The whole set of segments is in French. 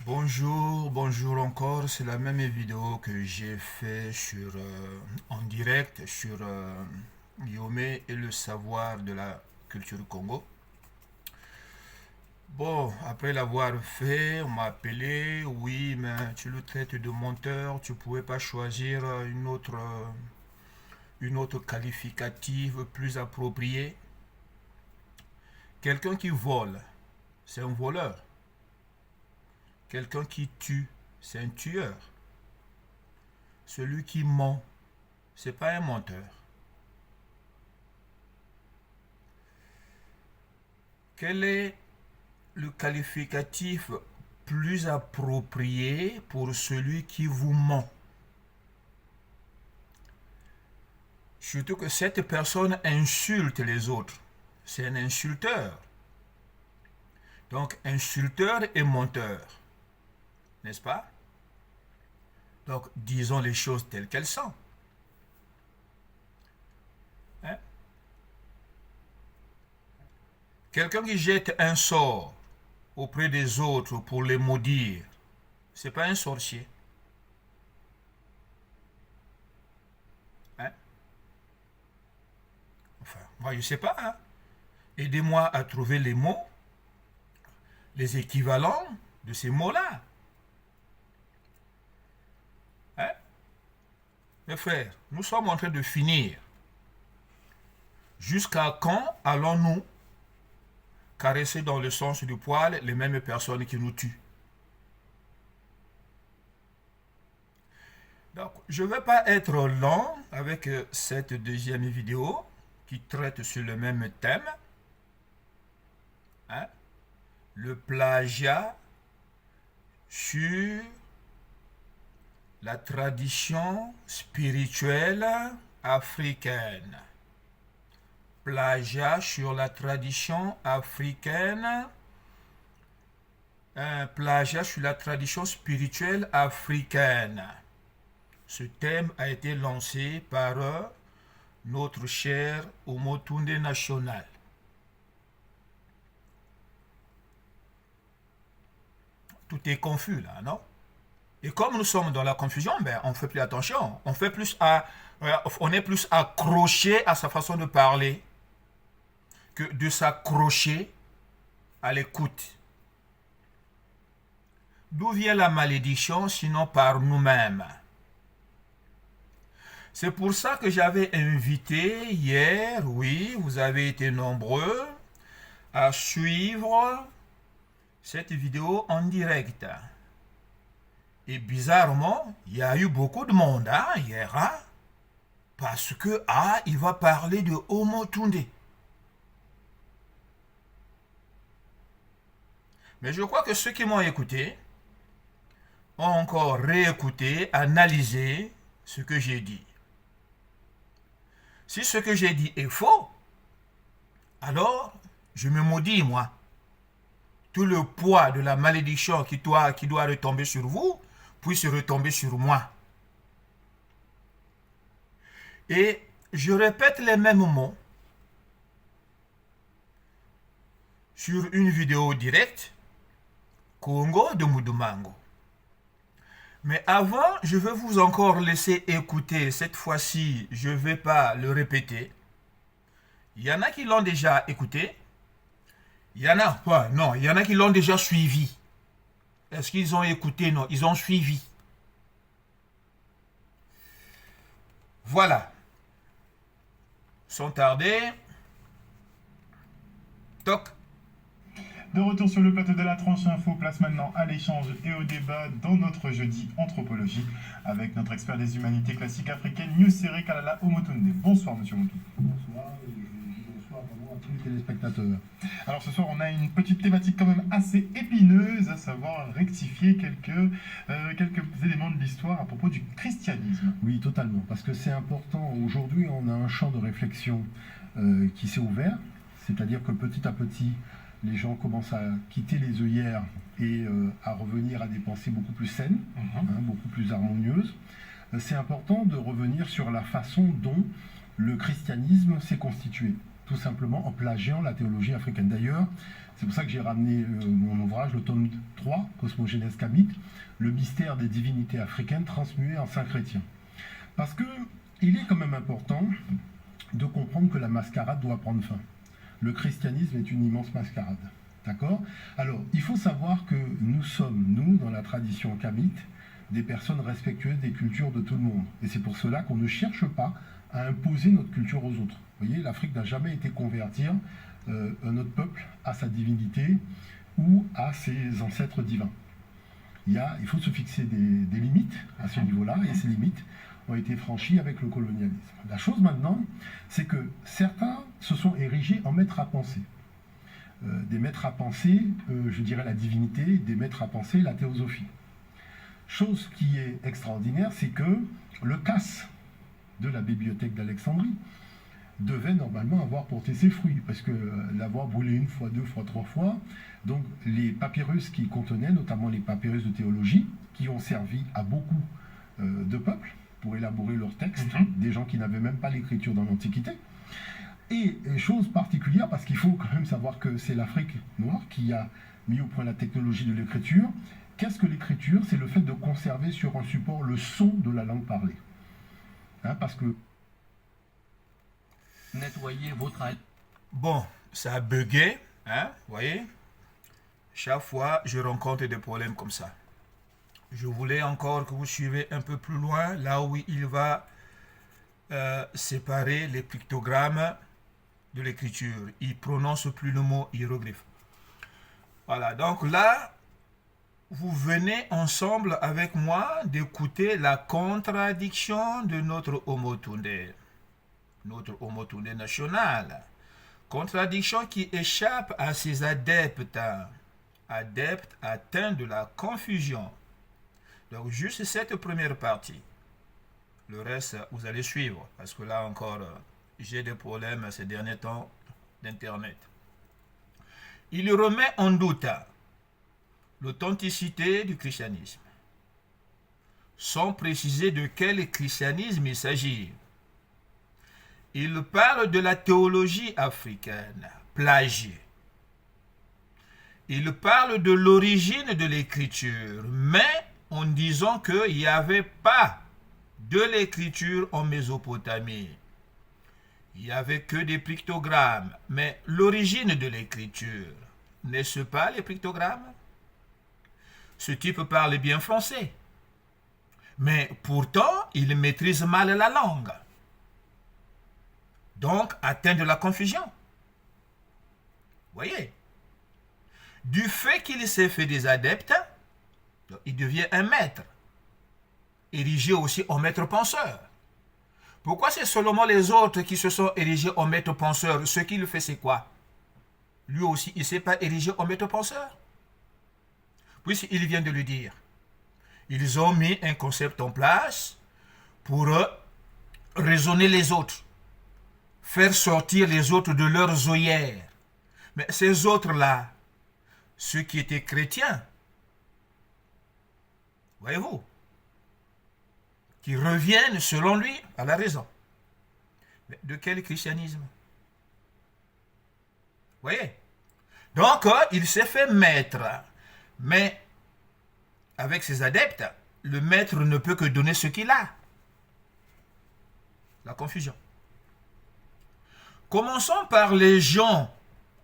Bonjour encore. C'est la même vidéo que j'ai fait en direct sur Guillaume et le savoir de la culture du Congo. Bon, après l'avoir fait, on m'a appelé. Oui, mais tu le traites de menteur. Tu pouvais pas choisir une autre qualificative plus appropriée. Quelqu'un qui vole, c'est un voleur. Quelqu'un qui tue, c'est un tueur. Celui qui ment, c'est pas un menteur. Quel est le qualificatif plus approprié pour celui qui vous ment? Surtout que cette personne insulte les autres. C'est un insulteur. Donc, insulteur et menteur. N'est-ce pas? Donc, disons les choses telles qu'elles sont. Hein? Quelqu'un qui jette un sort auprès des autres pour les maudire, c'est pas un sorcier. Hein? Enfin, moi je sais pas. Hein? Aidez-moi à trouver les mots, les équivalents de ces mots-là. Hein? Mes frères, nous sommes en train de finir. Jusqu'à quand allons-nous caresser dans le sens du poil les mêmes personnes qui nous tuent? Donc, je ne vais pas être long avec cette deuxième vidéo qui traite sur le même thème. Hein? Le plagiat sur la tradition spirituelle africaine. Plagiat sur la tradition africaine. Un plagiat sur la tradition spirituelle africaine. Ce thème a été lancé par notre cher Omotunde National. Tout est confus là, non? Et comme nous sommes dans la confusion, ben, on fait plus attention. On est plus accroché à sa façon de parler que de s'accrocher à l'écoute. D'où vient la malédiction sinon par nous-mêmes? C'est pour ça que j'avais invité hier, oui, vous avez été nombreux à suivre cette vidéo en direct. Et bizarrement, il y a eu beaucoup de monde hier, hein, parce que il va parler de Omotunde. Mais je crois que ceux qui m'ont écouté ont encore réécouté, analysé ce que j'ai dit. Si ce que j'ai dit est faux, alors je me maudis, moi. Tout le poids de la malédiction qui doit retomber sur vous puisse retomber sur moi. Et je répète les mêmes mots sur une vidéo directe Congo de Mudumango. Mais avant, je vais vous encore laisser écouter. Cette fois-ci, je ne vais pas le répéter. Il y en a qui l'ont déjà écouté. Il y en a, non, il y en a qui l'ont déjà suivi. Est-ce qu'ils ont écouté? Non, ils ont suivi. Voilà. Sans tarder. Toc. De retour sur le plateau de la tranche info, place maintenant à l'échange et au débat dans notre jeudi anthropologie avec notre expert des humanités classiques africaines, Nusere Kalala Omotunde. Bonsoir, monsieur Omotunde. Bonsoir, et je dis bonsoir vraiment à tous les téléspectateurs. Alors ce soir, on a une petite thématique quand même assez épineuse, à savoir rectifier quelques éléments de l'histoire à propos du christianisme. Oui, totalement, parce que c'est important. Aujourd'hui, on a un champ de réflexion qui s'est ouvert, c'est-à-dire que petit à petit, les gens commencent à quitter les œillères et à revenir à des pensées beaucoup plus saines, beaucoup plus harmonieuses. C'est important de revenir sur la façon dont le christianisme s'est constitué, tout tout simplement en plagiant la théologie africaine. D'ailleurs, c'est pour ça que j'ai ramené mon ouvrage, le tome 3, Cosmogénèse Kamite, le mystère des divinités africaines transmuées en saints chrétiens. Parce que il est quand même important de comprendre que la mascarade doit prendre fin. Le christianisme est une immense mascarade. D'accord? Alors, il faut savoir que nous sommes, nous, dans la tradition kamite, des personnes respectueuses des cultures de tout le monde. Et c'est pour cela qu'on ne cherche pas à imposer notre culture aux autres. Vous voyez, l'Afrique n'a jamais été convertir notre peuple à sa divinité ou à ses ancêtres divins. Il faut se fixer des limites à ce niveau-là, et ces limites ont été franchies avec le colonialisme. La chose maintenant, c'est que certains se sont érigés en maîtres à penser. Des maîtres à penser, je dirais la divinité, des maîtres à penser la théosophie. Chose qui est extraordinaire, c'est que le casse de la bibliothèque d'Alexandrie devait normalement avoir porté ses fruits, parce que l'avoir brûlé une fois, deux fois, trois fois, donc les papyrus qui contenaient, notamment les papyrus de théologie, qui ont servi à beaucoup de peuples pour élaborer leurs textes, des gens qui n'avaient même pas l'écriture dans l'Antiquité. Et chose particulière, parce qu'il faut quand même savoir que c'est l'Afrique noire qui a mis au point la technologie de l'écriture. Qu'est-ce que l'écriture? C'est le fait de conserver sur un support le son de la langue parlée. Parce que nettoyer votre... Bon, ça a bugué, vous voyez. Chaque fois, je rencontre des problèmes comme ça. Je voulais encore que vous suivez un peu plus loin, là où il va séparer les pictogrammes de l'écriture. Il prononce plus le mot hiéroglyphe. Voilà, donc là, vous venez ensemble avec moi d'écouter la contradiction de notre Omotunde national. Contradiction qui échappe à ses adeptes atteints de la confusion. Donc juste cette première partie. Le reste, vous allez suivre, parce que là encore, j'ai des problèmes ces derniers temps d'Internet. Il remet en doute l'authenticité du christianisme, sans préciser de quel christianisme il s'agit. Il parle de la théologie africaine, plagiée. Il parle de l'origine de l'écriture, mais en disant qu'il n'y avait pas de l'écriture en Mésopotamie. Il n'y avait que des pictogrammes. Mais l'origine de l'écriture, n'est-ce pas les pictogrammes? Ce type parle bien français. Mais pourtant, il maîtrise mal la langue. Donc, atteint de la confusion. Voyez? Du fait qu'il s'est fait des adeptes, il devient un maître, érigé aussi en maître penseur. Pourquoi c'est seulement les autres qui se sont érigés en maître penseur? Ce qu'il fait, c'est quoi? Lui aussi, il ne s'est pas érigé en maître penseur? Puisqu'il vient de le dire. Ils ont mis un concept en place pour raisonner les autres, faire sortir les autres de leurs œillères. Mais ces autres-là, ceux qui étaient chrétiens, voyez-vous, qui reviennent selon lui à la raison. Mais de quel christianisme? Voyez? Donc, il s'est fait maître. Mais, avec ses adeptes, le maître ne peut que donner ce qu'il a. La confusion. Commençons par les gens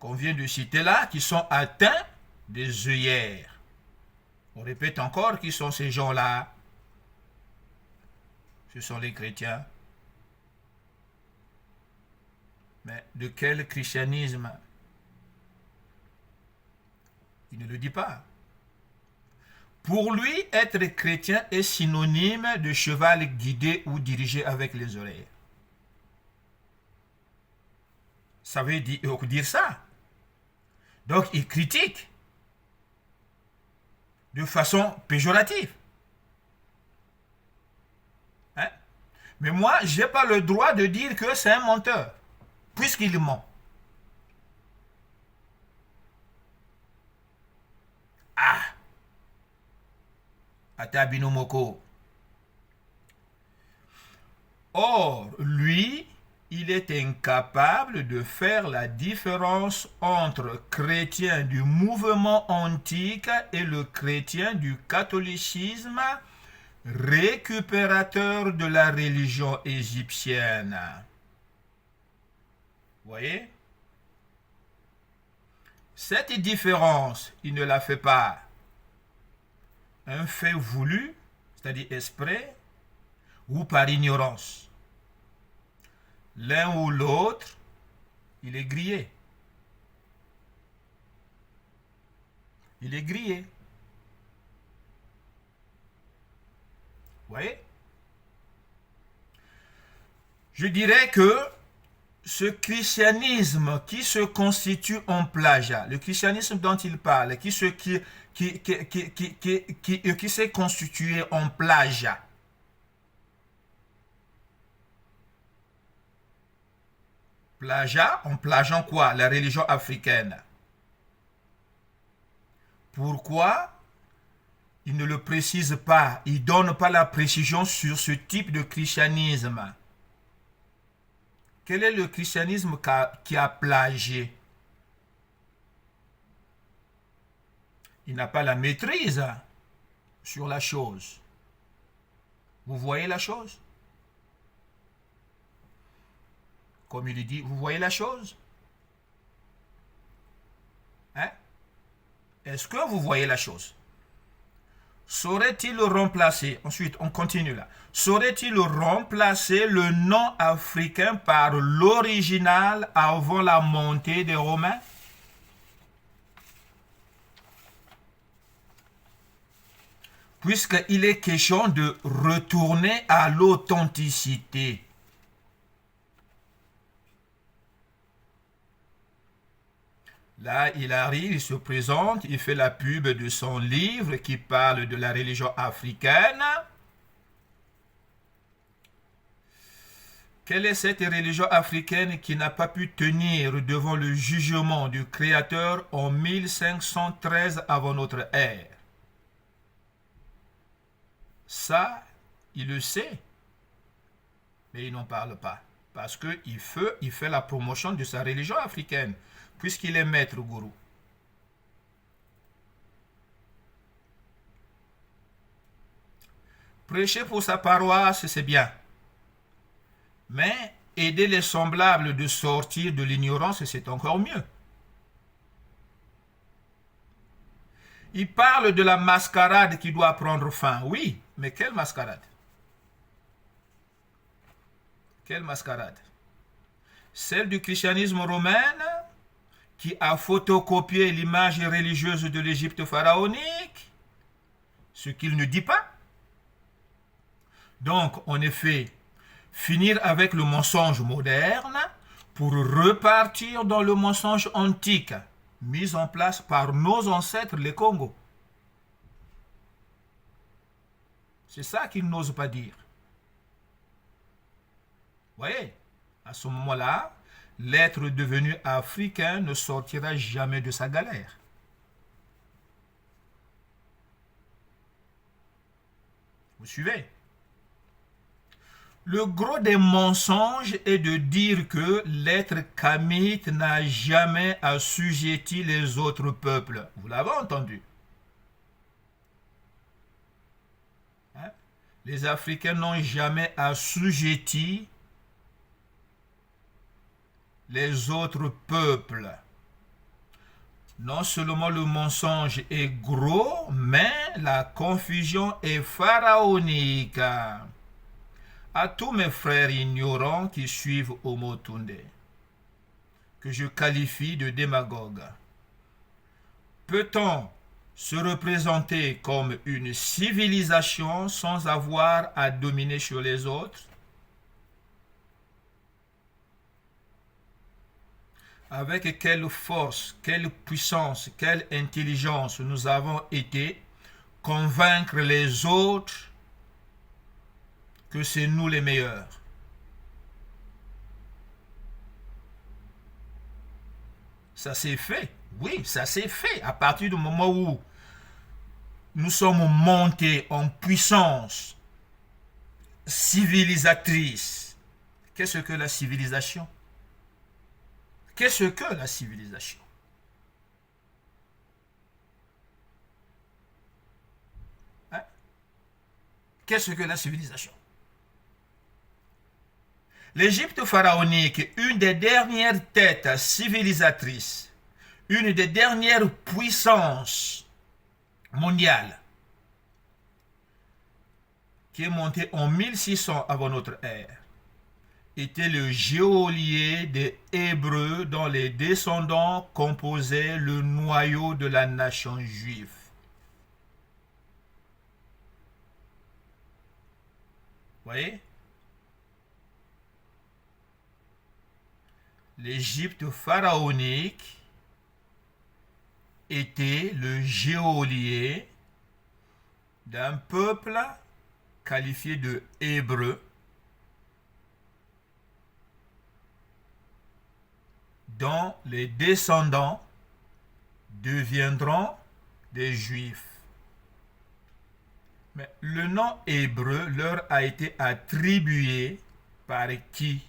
qu'on vient de citer là, qui sont atteints des œillères. On répète encore qui sont ces gens-là. Ce sont les chrétiens. Mais de quel christianisme? Il ne le dit pas. Pour lui, être chrétien est synonyme de cheval guidé ou dirigé avec les oreilles. Ça veut dire ça. Donc, il critique de façon péjorative. Hein? Mais moi, je n'ai pas le droit de dire que c'est un menteur, puisqu'il ment. Ah! Atabinomoko. Or, lui, il est incapable de faire la différence entre chrétien du mouvement antique et le chrétien du catholicisme, récupérateur de la religion égyptienne. Vous voyez? Cette différence, il ne la fait pas un fait voulu, c'est-à-dire exprès, ou par ignorance. L'un ou l'autre, il est grillé. Il est grillé. Vous voyez? Je dirais que ce christianisme qui se constitue en plagiat, le christianisme dont il parle, qui s'est constitué en plagiat, en plagiant quoi? La religion africaine. Pourquoi il ne le précise pas, il ne donne pas la précision sur ce type de christianisme? Quel est le christianisme qui a plagié? Il n'a pas la maîtrise sur la chose. Vous voyez la chose? Comme il dit, vous voyez la chose? Hein? Est-ce que vous voyez la chose? Saurait-il remplacer, ensuite on continue là, saurait-il remplacer le nom africain par l'original avant la montée des Romains? Puisqu'il est question de retourner à l'authenticité. Là, il arrive, il se présente, il fait la pub de son livre qui parle de la religion africaine. Quelle est cette religion africaine qui n'a pas pu tenir devant le jugement du Créateur en 1513 avant notre ère? Ça, il le sait, mais il n'en parle pas, parce qu'il fait la promotion de sa religion africaine, puisqu'il est maître gourou. Prêcher pour sa paroisse, c'est bien. Mais aider les semblables de sortir de l'ignorance, c'est encore mieux. Il parle de la mascarade qui doit prendre fin. Oui, mais quelle mascarade? Quelle mascarade? Celle du christianisme romain qui a photocopié l'image religieuse de l'Égypte pharaonique, ce qu'il ne dit pas. Donc, en effet, finir avec le mensonge moderne pour repartir dans le mensonge antique, mis en place par nos ancêtres, les Congos. C'est ça qu'ils n'osent pas dire. Vous voyez, à ce moment-là, l'être devenu africain ne sortira jamais de sa galère. Vous suivez? Le gros des mensonges est de dire que l'être kamite n'a jamais assujetti les autres peuples. Vous l'avez entendu? Hein? Les Africains n'ont jamais assujetti les autres peuples. Non seulement le mensonge est gros, mais la confusion est pharaonique. À tous mes frères ignorants qui suivent Omotunde, que je qualifie de démagogues, peut-on se représenter comme une civilisation sans avoir à dominer sur les autres? Avec quelle force, quelle puissance, quelle intelligence nous avons été convaincre les autres que c'est nous les meilleurs. Ça s'est fait, oui, ça s'est fait à partir du moment où nous sommes montés en puissance civilisatrice Qu'est-ce que la civilisation? Qu'est-ce que la civilisation? Hein? Qu'est-ce que la civilisation? L'Égypte pharaonique, une des dernières têtes civilisatrices, une des dernières puissances mondiales, qui est montée en 1600 avant notre ère, était le geôlier des Hébreux dont les descendants composaient le noyau de la nation juive. Voyez? L'Égypte pharaonique était le geôlier d'un peuple qualifié de Hébreu, dont les descendants deviendront des Juifs. Mais le nom hébreu leur a été attribué par qui?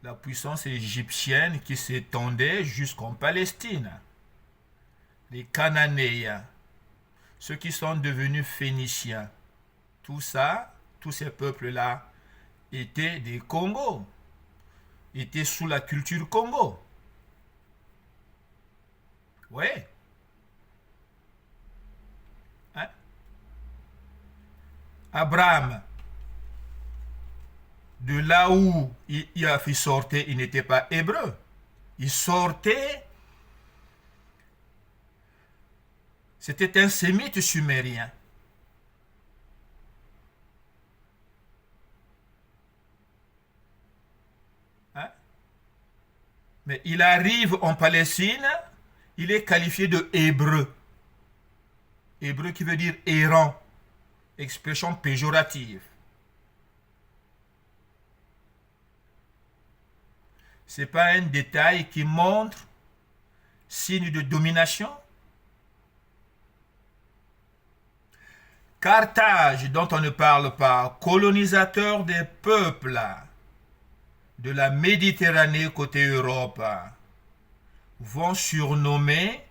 La puissance égyptienne qui s'étendait jusqu'en Palestine. Les Cananéens, ceux qui sont devenus Phéniciens. Tout ça, tous ces peuples-là étaient des Congos, étaient sous la culture Congo. Oui. Hein? Abraham, de là où il sortait, il n'était pas hébreu. Il sortait, c'était un sémite sumérien. Hein? Mais il arrive en Palestine, il est qualifié de hébreu. Hébreu qui veut dire errant, expression péjorative. Ce n'est pas un détail qui montre signe de domination. Carthage, dont on ne parle pas, colonisateur des peuples de la Méditerranée côté Europe, vont surnommer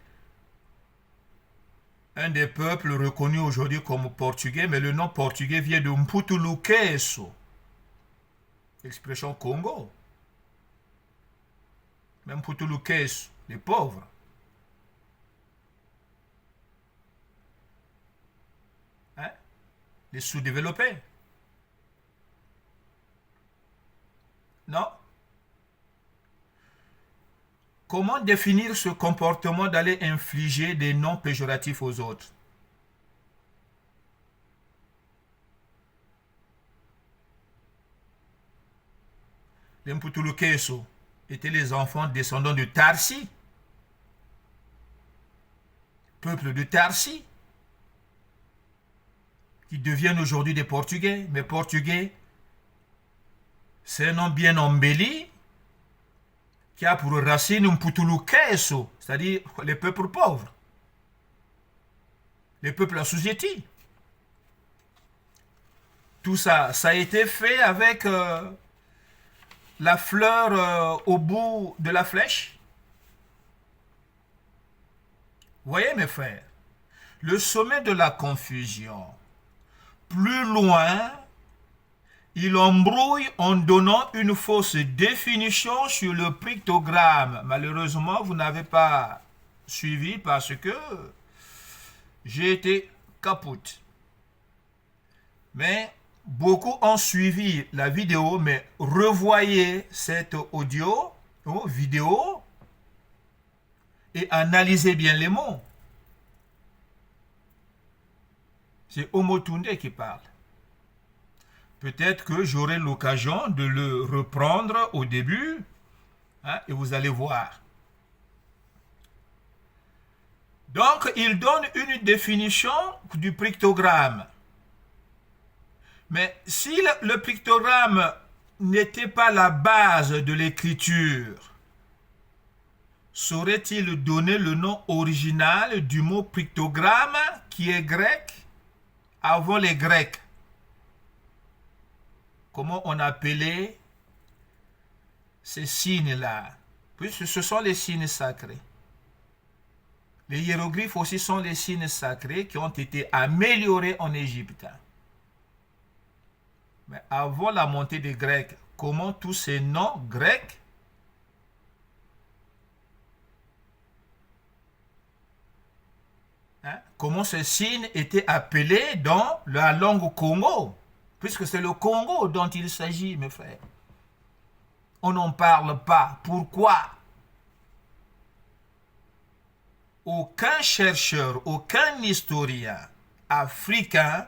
un des peuples reconnus aujourd'hui comme portugais, mais le nom portugais vient de Mputulukeso, expression Congo. Même Mputulukeso, les pauvres. Hein? Les sous-développés. Non? Comment définir ce comportement d'aller infliger des noms péjoratifs aux autres? Les Mputulukeso étaient les enfants descendants de Tarsi, peuple de Tarsi, qui deviennent aujourd'hui des Portugais. Mais Portugais, c'est un nom bien embelli, qui a pour racine Mputulukeso, c'est-à-dire les peuples pauvres, les peuples assujettis. Tout ça, ça a été fait avec la fleur au bout de la flèche. Voyez mes frères, le sommet de la confusion. Plus loin, il embrouille en donnant une fausse définition sur le pictogramme. Malheureusement, vous n'avez pas suivi parce que j'ai été capote. Mais beaucoup ont suivi la vidéo, mais revoyez cette audio ou vidéo et analysez bien les mots. C'est Omotunde qui parle. Peut-être que j'aurai l'occasion de le reprendre au début, hein, et vous allez voir. Donc, il donne une définition du pictogramme. Mais si le pictogramme n'était pas la base de l'écriture, saurait-il donner le nom original du mot pictogramme qui est grec avant les Grecs? comment on appelait ces signes-là, puisque ce sont les signes sacrés. Les hiéroglyphes aussi sont les signes sacrés qui ont été améliorés en Égypte. Mais avant la montée des Grecs, comment tous ces noms grecs comment ces signes étaient appelés dans la langue Congo, puisque c'est le Congo dont il s'agit, mes frères. On n'en parle pas. Pourquoi? Aucun chercheur, aucun historien africain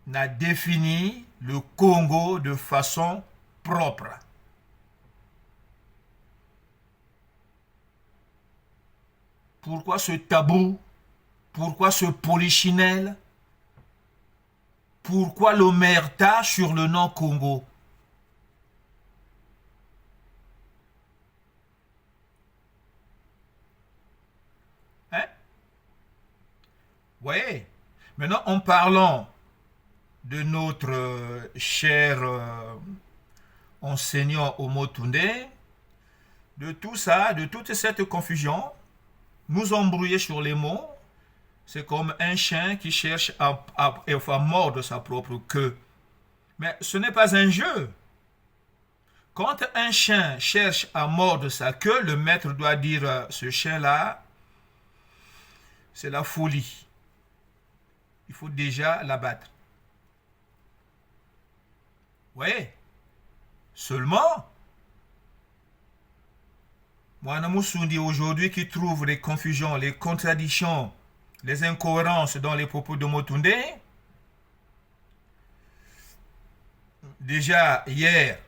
n'a défini le Congo de façon propre. Pourquoi ce tabou? Pourquoi ce polichinelle? Pourquoi l'omerta sur le nom Congo? Hein? Oui. Maintenant, en parlant de notre cher enseignant Omotunde, de tout ça, de toute cette confusion, nous embrouiller sur les mots, c'est comme un chien qui cherche à mordre sa propre queue. Mais ce n'est pas un jeu. Quand un chien cherche à mordre sa queue, le maître doit dire ce chien-là, c'est la folie. Il faut déjà l'abattre. Oui. Seulement, Moana Musundi aujourd'hui qui trouve les confusions, les contradictions, les incohérences dans les propos de Motunde, déjà hier,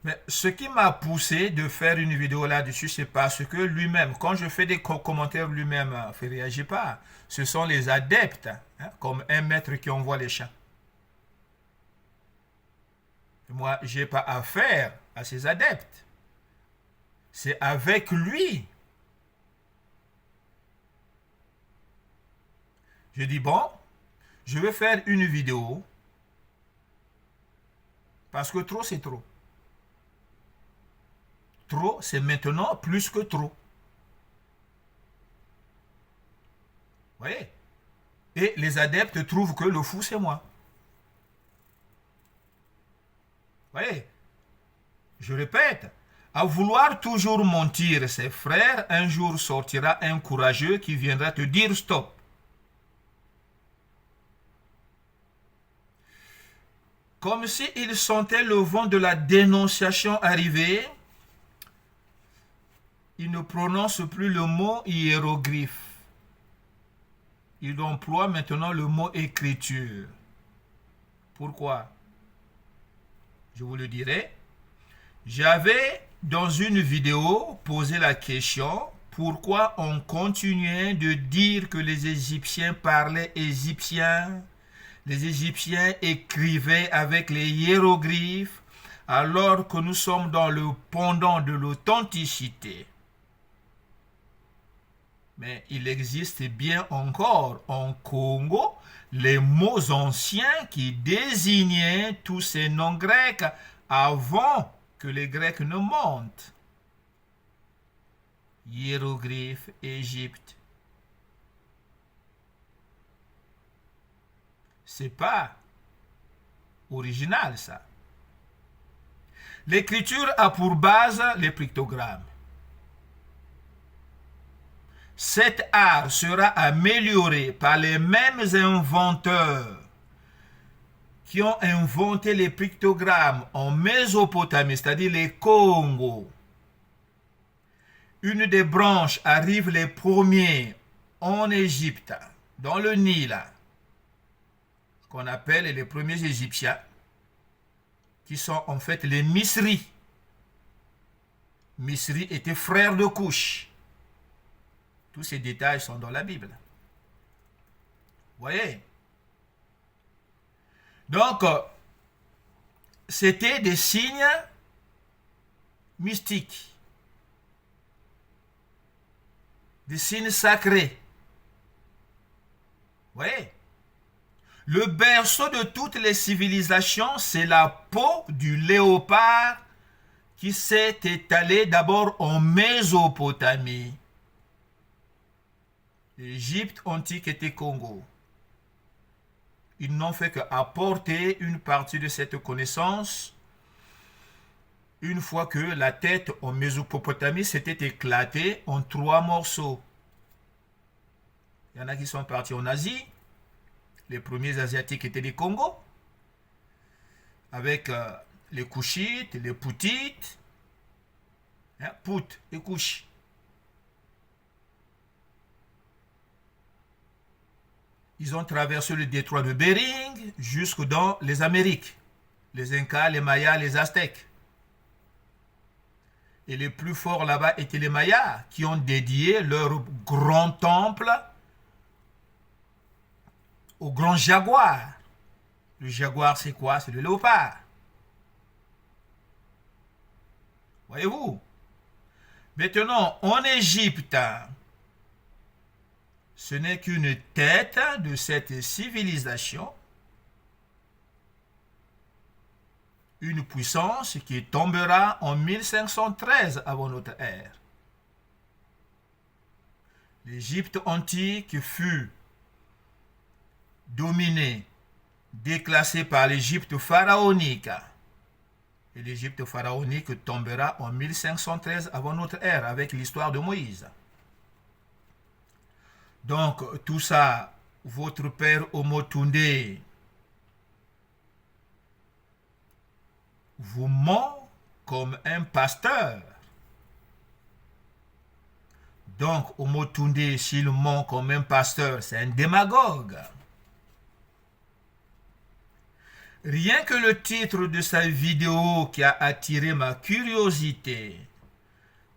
mais ce qui m'a poussé de faire une vidéo là-dessus, c'est parce que lui-même, quand je fais des commentaires, lui-même ne réagit pas. Ce sont les adeptes, comme un maître qui envoie les chats. Moi, je n'ai pas affaire à ces adeptes. C'est avec lui. Je dis, bon, je vais faire une vidéo parce que trop, c'est trop. Trop, c'est maintenant plus que trop. Vous voyez? Et les adeptes trouvent que le fou, c'est moi. Vous voyez? Je répète, à vouloir toujours mentir ses frères, un jour sortira un courageux qui viendra te dire stop. Comme s'il sentait le vent de la dénonciation arriver, il ne prononce plus le mot hiéroglyphe. Il emploie maintenant le mot écriture. Pourquoi? Je vous le dirai. J'avais dans une vidéo posé la question pourquoi on continuait de dire que les Égyptiens parlaient égyptien, les Égyptiens écrivaient avec les hiéroglyphes, alors que nous sommes dans le pendant de l'authenticité. Mais il existe bien encore en Congo les mots anciens qui désignaient tous ces noms grecs avant que les Grecs ne montent. Hiéroglyphes, Égypte. C'est pas original ça. L'écriture a pour base les pictogrammes. Cet art sera amélioré par les mêmes inventeurs qui ont inventé les pictogrammes en Mésopotamie, c'est-à-dire les Congo. Une des branches arrive les premiers en Égypte, dans le Nil, qu'on appelle les premiers Égyptiens, qui sont en fait les Misri. Misri était frère de Couche. Tous ces détails sont dans la Bible. Vous voyez? Donc, c'était des signes mystiques, des signes sacrés. Vous voyez? Le berceau de toutes les civilisations, c'est la peau du léopard qui s'est étalée d'abord en Mésopotamie. L'Égypte antique était Congo. Ils n'ont fait qu'apporter une partie de cette connaissance une fois que la tête en Mésopotamie s'était éclatée en 3 morceaux. Il y en a qui sont partis en Asie. Les premiers Asiatiques étaient les Congos, avec les Couchites, les Poutites, Pout et Couch. Ils ont traversé le détroit de Bering jusque dans les Amériques. Les Incas, les Mayas, les Aztèques. Et les plus forts là-bas étaient les Mayas, qui ont dédié leur grand temple au grand jaguar. Le jaguar, c'est quoi? C'est le léopard. Voyez-vous? Maintenant, en Égypte, ce n'est qu'une tête de cette civilisation, une puissance qui tombera en 1513 avant notre ère. L'Égypte antique fut dominée, déclassée par l'Égypte pharaonique. Et l'Égypte pharaonique tombera en 1513 avant notre ère avec l'histoire de Moïse. Donc, tout ça, votre père Omotunde vous ment comme un pasteur. Donc, Omotunde, s'il ment comme un pasteur, c'est un démagogue. Rien que le titre de sa vidéo qui a attiré ma curiosité,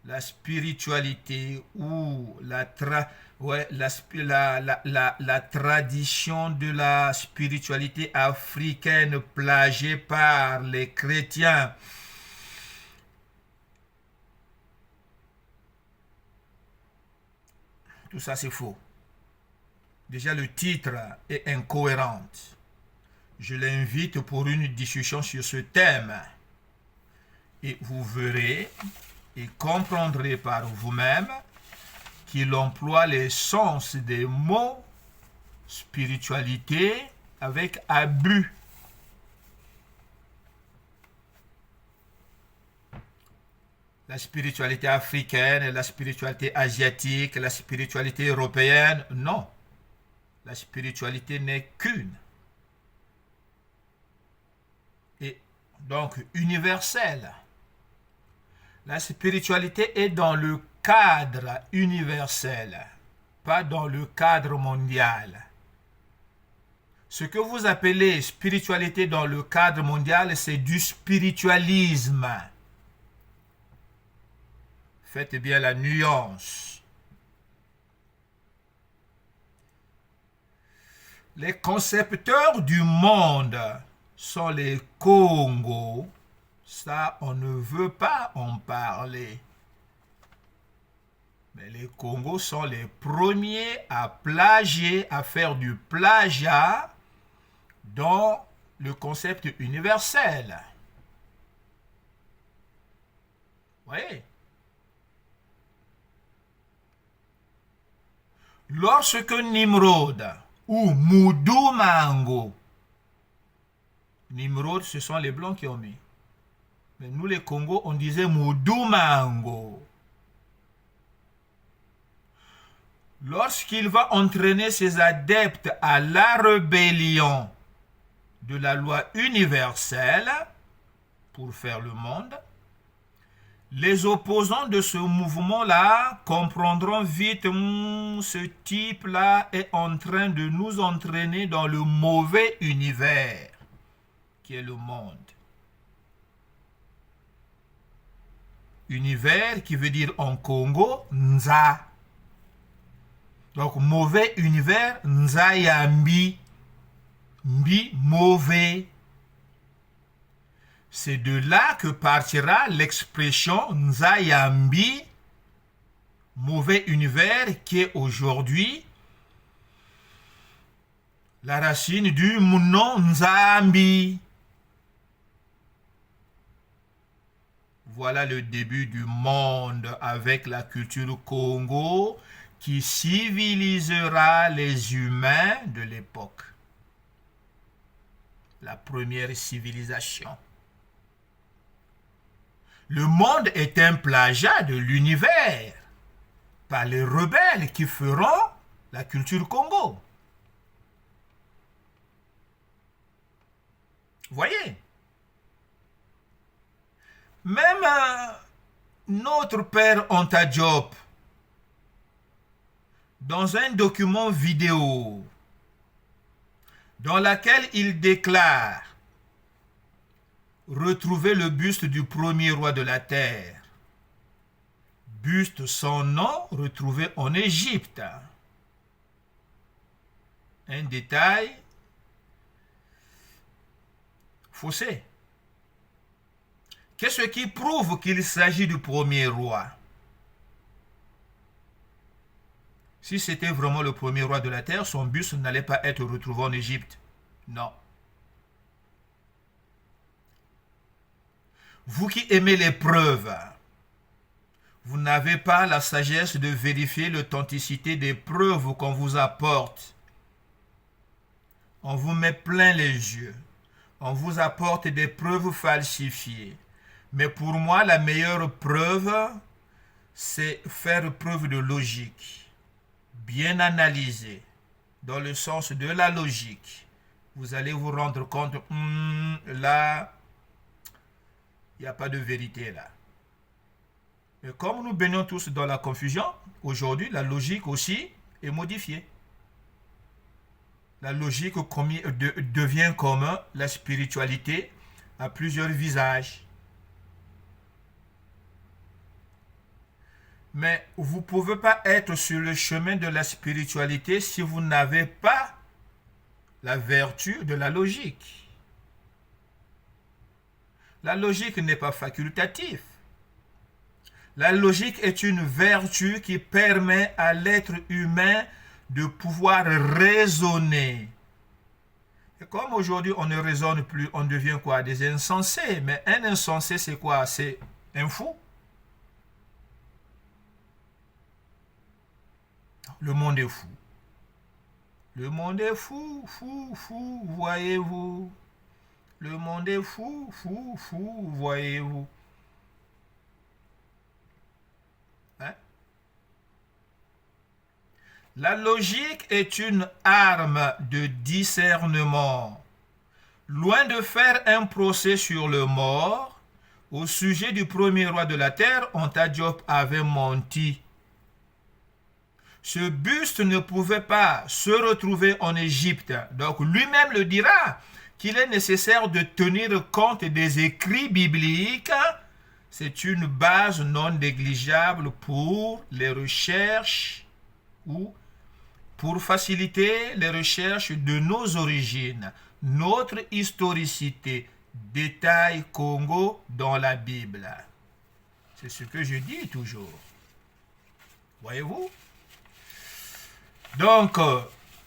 la spiritualité ou la tradition de la spiritualité africaine plagiée par les chrétiens. Tout ça, c'est faux. Déjà, le titre est incohérent. Je l'invite pour une discussion sur ce thème. Et vous verrez et comprendrez par vous-même qu'il emploie les sens des mots spiritualité avec abus. La spiritualité africaine, la spiritualité asiatique, la spiritualité européenne, non. La spiritualité n'est qu'une. Et donc universelle. La spiritualité est dans le cadre universel, pas dans le cadre mondial. Ce que vous appelez spiritualité dans le cadre mondial, c'est du spiritualisme. Faites bien la nuance. Les concepteurs du monde sont les Congos. Ça, on ne veut pas en parler. Mais les Congos sont les premiers à plagier, à faire du plagiat dans le concept universel. Vous voyez? Lorsque Nimrod ou Moudou Mango, Nimrod, ce sont les Blancs qui ont mis. Mais nous, les Congos, on disait Moudou Mango. Lorsqu'il va entraîner ses adeptes à la rébellion de la loi universelle pour faire le monde, les opposants de ce mouvement-là comprendront vite ce type-là est en train de nous entraîner dans le mauvais univers qui est le monde. Univers qui veut dire en Congo, Nza. Donc, mauvais univers, Nzayambi. Mbi, mauvais. C'est de là que partira l'expression Nzayambi, mauvais univers, qui est aujourd'hui la racine du nom Nzambi. Voilà le début du monde avec la culture Congo qui civilisera les humains de l'époque. La première civilisation. Le monde est un plagiat de l'univers par les rebelles qui feront la culture Congo. Voyez, même notre père Anta Diop, dans un document vidéo dans lequel il déclare retrouver le buste du premier roi de la terre, buste sans nom retrouvé en Égypte. Un détail faussé. Qu'est-ce qui prouve qu'il s'agit du premier roi? Si c'était vraiment le premier roi de la terre, son buste n'allait pas être retrouvé en Égypte. Non. Vous qui aimez les preuves, vous n'avez pas la sagesse de vérifier l'authenticité des preuves qu'on vous apporte. On vous met plein les yeux. On vous apporte des preuves falsifiées. Mais pour moi, la meilleure preuve, c'est faire preuve de logique. Bien analysée, dans le sens de la logique. Vous allez vous rendre compte, là, il n'y a pas de vérité là. Mais comme nous baignons tous dans la confusion, aujourd'hui, la logique aussi est modifiée. La logique devient comme la spiritualité à plusieurs visages. Mais vous ne pouvez pas être sur le chemin de la spiritualité si vous n'avez pas la vertu de la logique. La logique n'est pas facultative. La logique est une vertu qui permet à l'être humain de pouvoir raisonner. Et comme aujourd'hui on ne raisonne plus, on devient quoi? Des insensés. Mais un insensé, c'est quoi? C'est un fou. Le monde est fou. Le monde est fou, fou, fou, voyez-vous. Le monde est fou, fou, fou, voyez-vous. Hein? La logique est une arme de discernement. Loin de faire un procès sur le mort, au sujet du premier roi de la terre, Anta Diop avait menti. Ce buste ne pouvait pas se retrouver en Égypte. Donc lui-même le dira qu'il est nécessaire de tenir compte des écrits bibliques. C'est une base non négligeable pour les recherches ou pour faciliter les recherches de nos origines, notre historicité, détail Congo dans la Bible. C'est ce que je dis toujours. Voyez-vous? Donc,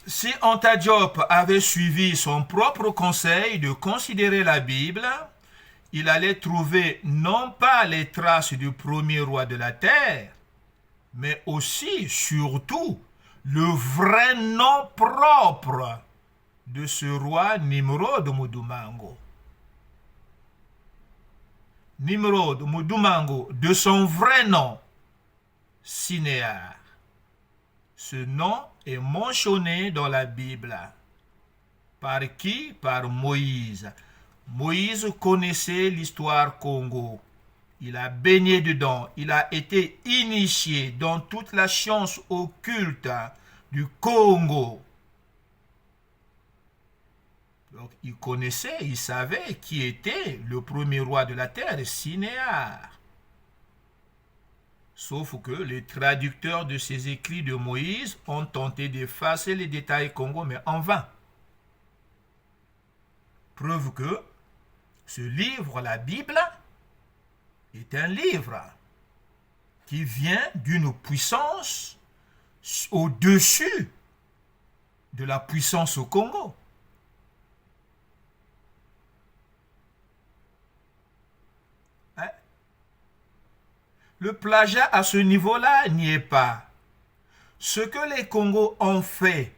si Anta Diop avait suivi son propre conseil de considérer la Bible, il allait trouver non pas les traces du premier roi de la terre, mais aussi, surtout, le vrai nom propre de ce roi Nimrod Mudumango. Nimrod Mudumango, de son vrai nom, Sinéar. Ce nom est mentionné dans la Bible. Par qui? Par Moïse. Moïse connaissait l'histoire Congo. Il a baigné dedans. Il a été initié dans toute la science occulte du Congo. Donc, il connaissait, il savait qui était le premier roi de la terre, Sinéar. Sauf que les traducteurs de ces écrits de Moïse ont tenté d'effacer les détails Congo, mais en vain. Preuve que ce livre, la Bible, est un livre qui vient d'une puissance au-dessus de la puissance au Congo. Hein? Le plagiat à ce niveau-là n'y est pas. Ce que les Congos ont fait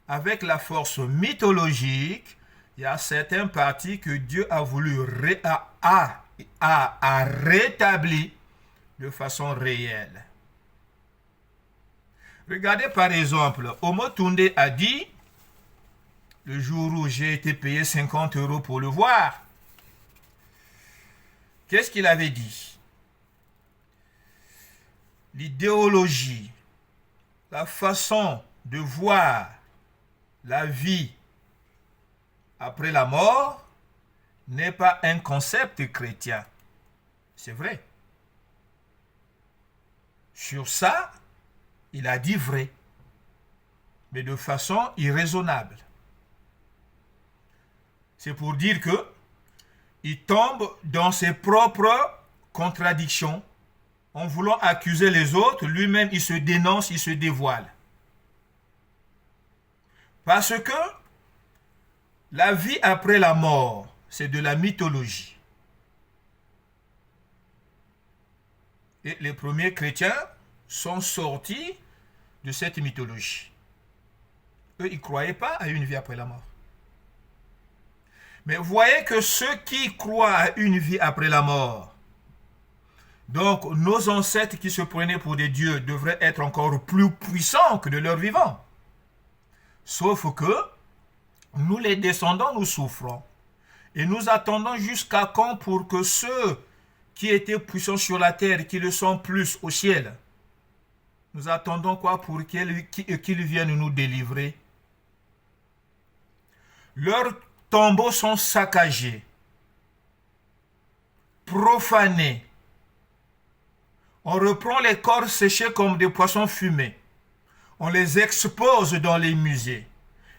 avec la force mythologique, il y a certaines parties que Dieu a voulu rétablir de façon réelle. Regardez par exemple, Omotunde a dit, le jour où j'ai été payé 50 € pour le voir, qu'est-ce qu'il avait dit? L'idéologie, la façon de voir la vie après la mort n'est pas un concept chrétien. C'est vrai. Sur ça, il a dit vrai, mais de façon irraisonnable. C'est pour dire que il tombe dans ses propres contradictions. En voulant accuser les autres, lui-même il se dénonce, il se dévoile. Parce que la vie après la mort, c'est de la mythologie. Et les premiers chrétiens sont sortis de cette mythologie. Eux, ils ne croyaient pas à une vie après la mort. Mais vous voyez que ceux qui croient à une vie après la mort, donc nos ancêtres qui se prenaient pour des dieux devraient être encore plus puissants que de leurs vivants. Sauf que nous les descendants, nous souffrons. Et nous attendons jusqu'à quand pour que ceux qui étaient puissants sur la terre, qui le sont plus au ciel, nous attendons quoi pour qu'ils viennent nous délivrer? Leurs tombeaux sont saccagés, profanés. On reprend les corps séchés comme des poissons fumés. On les expose dans les musées.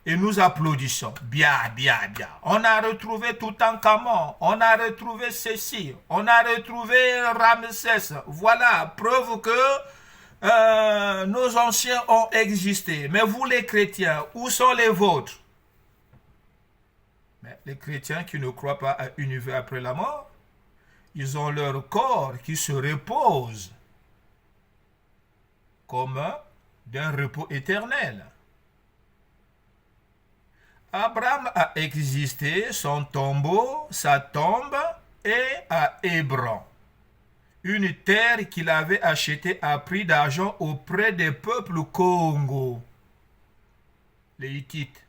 Et nous applaudissons. Bien, bien, bien. On a retrouvé Toutankhamon. On a retrouvé ceci. On a retrouvé Ramsès. Voilà, preuve que nos anciens ont existé. Mais vous les chrétiens, où sont les vôtres? Mais les chrétiens qui ne croient pas à une vie après la mort, ils ont leur corps qui se repose comme d'un repos éternel. Abraham a existé, son tombeau, sa tombe est à Hébron, une terre qu'il avait achetée à prix d'argent auprès des peuples Congo. Les Hittites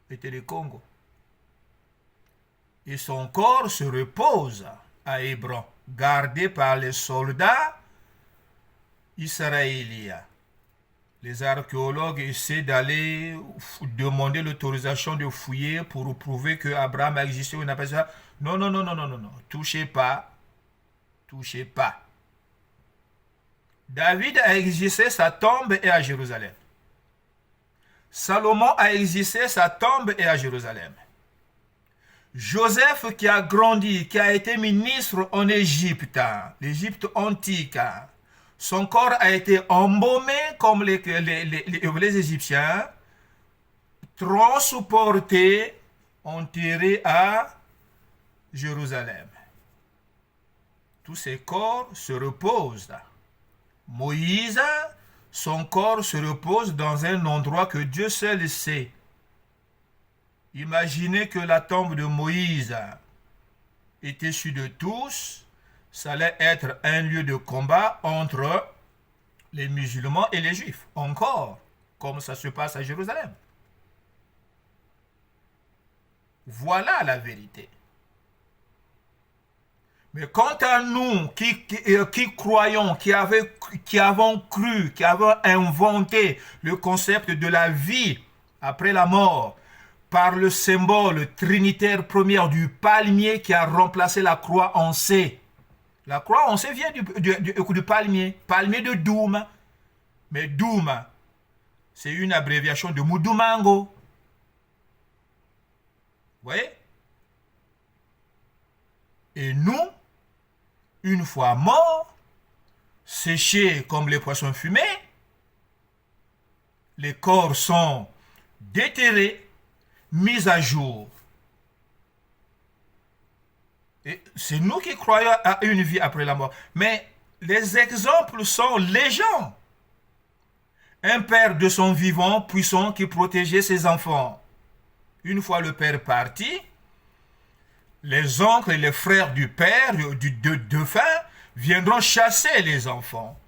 étaient les Congo. Et son corps se repose à Hébron, gardé par les soldats israéliens. Les archéologues essaient d'aller demander l'autorisation de fouiller pour prouver que Abraham a existé. On appelle ça. Non, non, non, non, non, non, non. Touchez pas. Touchez pas. David a existé, sa tombe est à Jérusalem. Salomon a existé, sa tombe est à Jérusalem. Joseph qui a grandi, qui a été ministre en Égypte, l'Égypte antique, son corps a été embaumé comme les Égyptiens, transporté, enterré à Jérusalem. Tous ces corps se reposent. Moïse, son corps se repose dans un endroit que Dieu seul sait. Imaginez que la tombe de Moïse était sûre de tous, ça allait être un lieu de combat entre les musulmans et les juifs, encore, comme ça se passe à Jérusalem. Voilà la vérité. Mais quant à nous qui croyons, qui avons cru, qui avons inventé le concept de la vie après la mort, par le symbole trinitaire première du palmier qui a remplacé la croix en C. La croix en C vient du palmier, palmier de Doum. Mais Doum, c'est une abréviation de Mudumango. Vous voyez? Et nous, une fois morts, séchés comme les poissons fumés, les corps sont déterrée, mise à jour. Et c'est nous qui croyons à une vie après la mort. Mais les exemples sont légion. Un père de son vivant puissant qui protégeait ses enfants. Une fois le père parti, les oncles et les frères du père, du défunt, viendront chasser les enfants.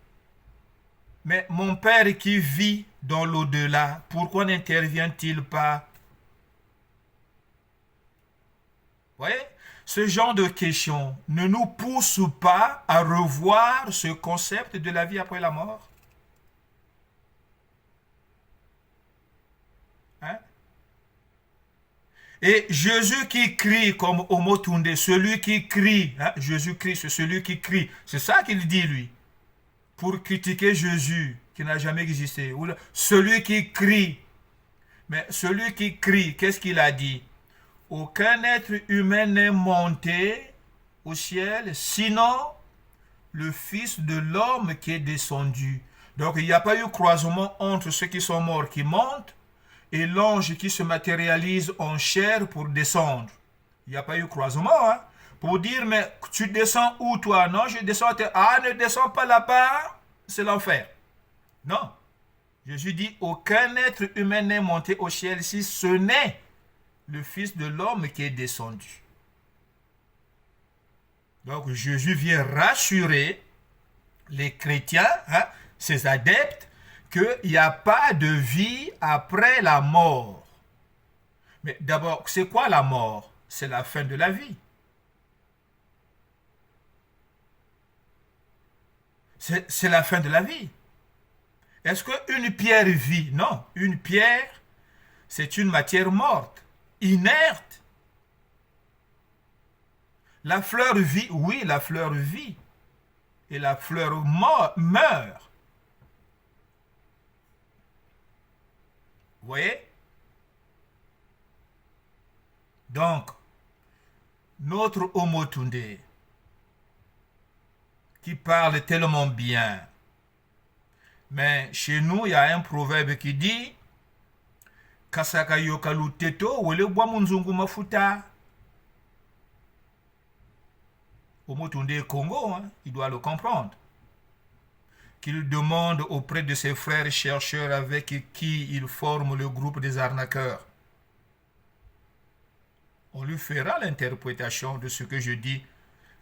Mais mon père qui vit dans l'au-delà, pourquoi n'intervient-il pas? Vous voyez? Ce genre de questions ne nous pousse pas à revoir ce concept de la vie après la mort? Hein? Et Jésus qui crie comme Omotunde, celui qui crie, hein? Jésus-Christ, celui qui crie, c'est ça qu'il dit lui, pour critiquer Jésus qui n'a jamais existé. Ou celui qui crie. Mais celui qui crie, qu'est-ce qu'il a dit? Aucun être humain n'est monté au ciel, sinon le Fils de l'homme qui est descendu. Donc il n'y a pas eu croisement entre ceux qui sont morts qui montent et l'ange qui se matérialise en chair pour descendre. Il n'y a pas eu croisement, hein? Pour dire, mais tu descends où toi? Non, je descends à terre. Ah, ne descends pas là-bas, c'est l'enfer. Non. Jésus dit, aucun être humain n'est monté au ciel si ce n'est le Fils de l'homme qui est descendu. Donc Jésus vient rassurer les chrétiens, hein, ses adeptes, qu'il n'y a pas de vie après la mort. Mais d'abord, c'est quoi la mort? C'est la fin de la vie. C'est la fin de la vie. Est-ce qu'une pierre vit? Non, une pierre, c'est une matière morte, inerte. La fleur vit, oui, la fleur vit. Et la fleur meurt. Vous voyez? Donc, notre Omotunde, qui parle tellement bien, mais chez nous, il y a un proverbe qui dit Kasaka yokalu teto wele bwa munzungu mafuta. Omotunde Congo, hein, il doit le comprendre. Qu'il demande auprès de ses frères chercheurs avec qui il forme le groupe des arnaqueurs. On lui fera l'interprétation de ce que je dis.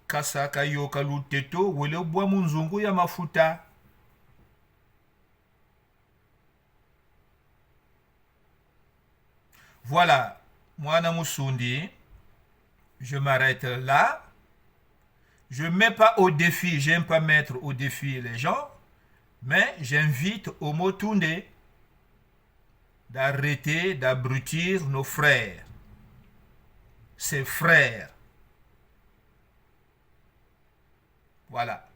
Kasaka yokalu teto wele bwa munzungu ya mafuta. Voilà, moi Namusundi, je m'arrête là. Je ne mets pas au défi, j'aime pas mettre au défi les gens, mais j'invite Omotunde d'arrêter d'abrutir nos frères, ses frères. Voilà.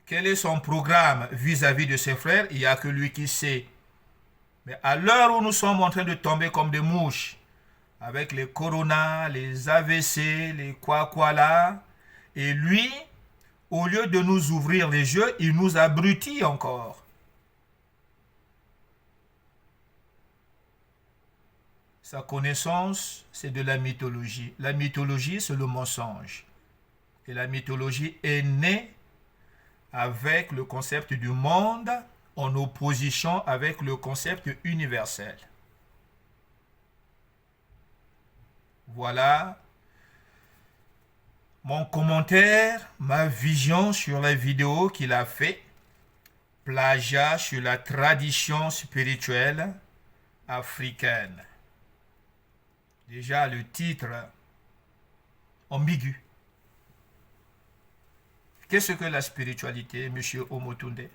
Quel est son programme vis-à-vis de ses frères? Il n'y a que lui qui sait. Mais à l'heure où nous sommes en train de tomber comme des mouches, avec les corona, les AVC, les quoi là, et lui, au lieu de nous ouvrir les yeux, il nous abrutit encore. Sa connaissance, c'est de la mythologie. La mythologie, c'est le mensonge. Et la mythologie est née avec le concept du monde en opposition avec le concept universel. Voilà mon commentaire, ma vision sur la vidéo qu'il a fait, plagiat sur la tradition spirituelle africaine. Déjà le titre ambigu. Qu'est-ce que la spiritualité, monsieur Omotunde?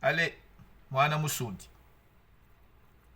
Allez, Mwana Musudi.